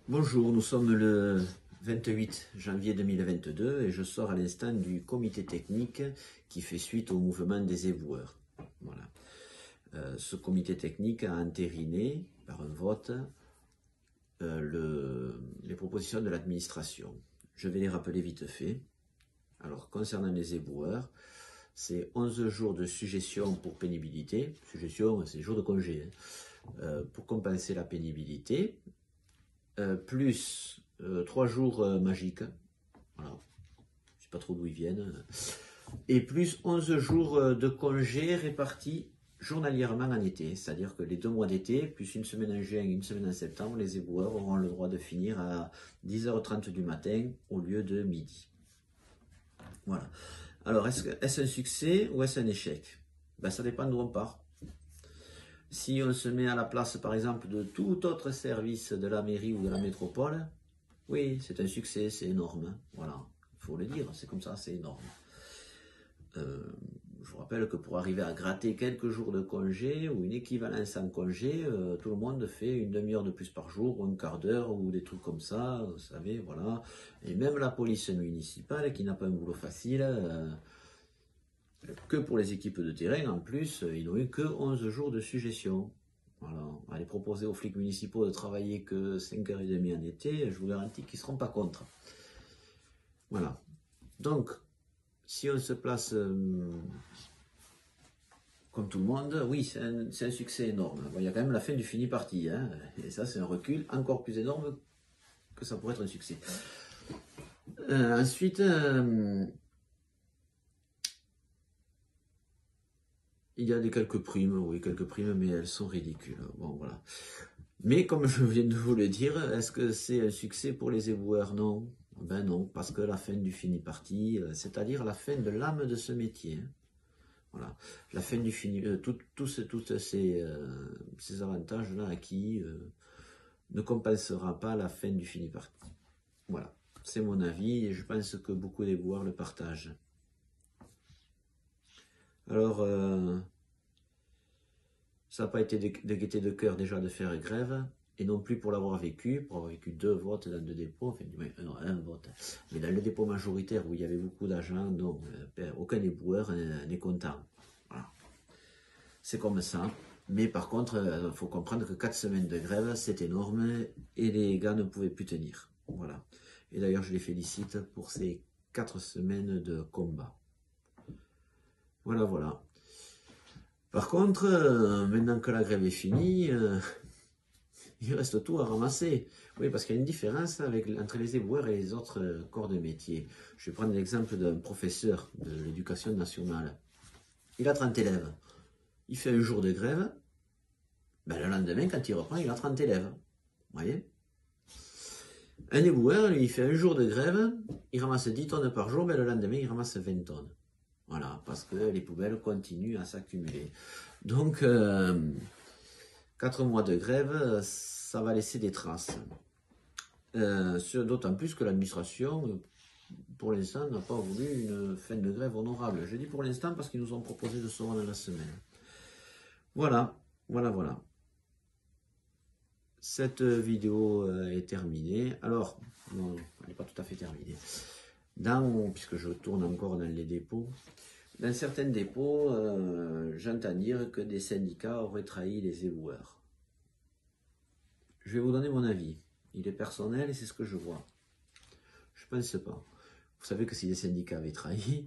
Bonjour, nous sommes le 28 janvier 2022 et je sors à l'instant du comité technique qui fait suite au mouvement des éboueurs. Voilà. Ce comité technique a entériné par un vote les propositions de l'administration. Je vais les rappeler vite fait. Alors, concernant les éboueurs, c'est 11 jours de suggestion pour pénibilité. Suggestion, c'est jours de congé, pour compenser la pénibilité. Plus 3 jours magiques, voilà, je ne sais pas trop d'où ils viennent, et plus 11 jours de congés répartis journalièrement en été, c'est-à-dire que les 2 mois d'été, plus une semaine en juin et une semaine en septembre, les éboueurs auront le droit de finir à 10h30 du matin au lieu de midi. Voilà. Alors, est-ce un succès ou est-ce un échec? Ben, ça dépend d'où on part. Si on se met à la place, par exemple, de tout autre service de la mairie ou de la métropole, oui, c'est un succès, c'est énorme. Voilà, il faut le dire, c'est comme ça, c'est énorme. Je vous rappelle que pour arriver à gratter quelques jours de congé ou une équivalence en congé, tout le monde fait une demi-heure de plus par jour ou un quart d'heure ou des trucs comme ça, vous savez, voilà. Et même la police municipale, qui n'a pas un boulot facile, que pour les équipes de terrain, en plus, ils n'ont eu que 11 jours de suggestion. Voilà. Allez proposer aux flics municipaux de travailler que 5h30 en été, je vous garantis qu'ils ne seront pas contre. Voilà. Donc, si on se place comme tout le monde, oui, c'est un succès énorme. Bon, il y a quand même la fin du fini parti, hein, et ça, c'est un recul encore plus énorme que ça pourrait être un succès. Ensuite, il y a quelques primes, oui, quelques primes, mais elles sont ridicules. Bon, voilà. Mais comme je viens de vous le dire, est-ce que c'est un succès pour les éboueurs? Non. Ben non, parce que la fin du fini parti, c'est-à-dire la fin de l'âme de ce métier. Voilà. La fin du fini, tous ces avantages-là acquis ne compensera pas la fin du fini parti. Voilà. C'est mon avis et je pense que beaucoup d'éboueurs le partagent. Alors, ça n'a pas été de gaieté de cœur déjà de faire grève, et non plus pour avoir vécu 2 votes dans 2 dépôts, enfin non, un vote, mais dans le dépôt majoritaire où il y avait beaucoup d'agents, non, aucun éboueur n'est content. Voilà. C'est comme ça, mais par contre, il faut comprendre que 4 semaines de grève, c'est énorme, et les gars ne pouvaient plus tenir. Voilà. Et d'ailleurs, je les félicite pour ces 4 semaines de combat. Voilà, voilà. Par contre, maintenant que la grève est finie, il reste tout à ramasser. Oui, parce qu'il y a une différence entre les éboueurs et les autres corps de métier. Je vais prendre l'exemple d'un professeur de l'éducation nationale. Il a 30 élèves. Il fait un jour de grève. Ben, le lendemain, quand il reprend, il a 30 élèves. Vous voyez? Un éboueur, lui, il fait un jour de grève. Il ramasse 10 tonnes par jour. Ben, le lendemain, il ramasse 20 tonnes. Voilà, parce que les poubelles continuent à s'accumuler. Donc, 4 mois de grève, ça va laisser des traces. D'autant plus que l'administration, pour l'instant, n'a pas voulu une fin de grève honorable. Je dis pour l'instant parce qu'ils nous ont proposé de se rendre la semaine. Voilà, voilà, voilà. Cette vidéo est terminée. Alors, non, elle n'est pas tout à fait terminée. Puisque je tourne encore dans les dépôts, dans certains dépôts, j'entends dire que des syndicats auraient trahi les éboueurs. Je vais vous donner mon avis. Il est personnel et c'est ce que je vois. Je pense pas. Vous savez que si les syndicats avaient trahi,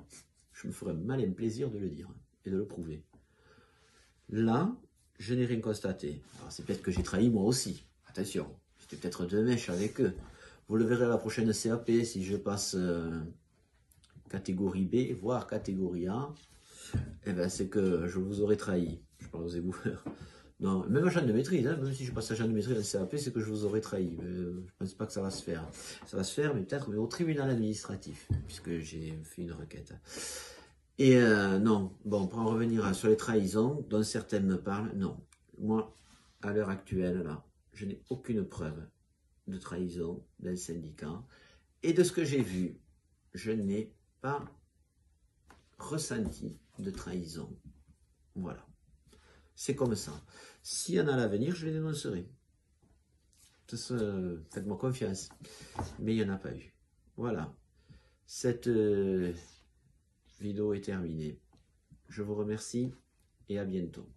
je me ferais malin plaisir de le dire et de le prouver. Là, je n'ai rien constaté. Alors c'est peut-être que j'ai trahi moi aussi. Attention, j'étais peut-être de mèche avec eux. Vous le verrez à la prochaine CAP si je passe catégorie B, voire catégorie A. Eh ben c'est que je vous aurais trahi. Je parle aux éboueurs. Non, même agent de maîtrise, hein, même si je passe agent de maîtrise en CAP, c'est que je vous aurais trahi. Je ne pense pas que ça va se faire. Ça va se faire, mais peut-être au tribunal administratif, puisque j'ai fait une requête. Et non, bon, pour en revenir sur les trahisons, dont certaines me parlent, non. Moi, à l'heure actuelle, là, je n'ai aucune preuve de trahison d'un syndicat. Et de ce que j'ai vu, je n'ai pas ressenti de trahison. Voilà. C'est comme ça. S'il y en a à l'avenir, je les dénoncerai. Faites-moi confiance. Mais il n'y en a pas eu. Voilà. Cette vidéo est terminée. Je vous remercie et à bientôt.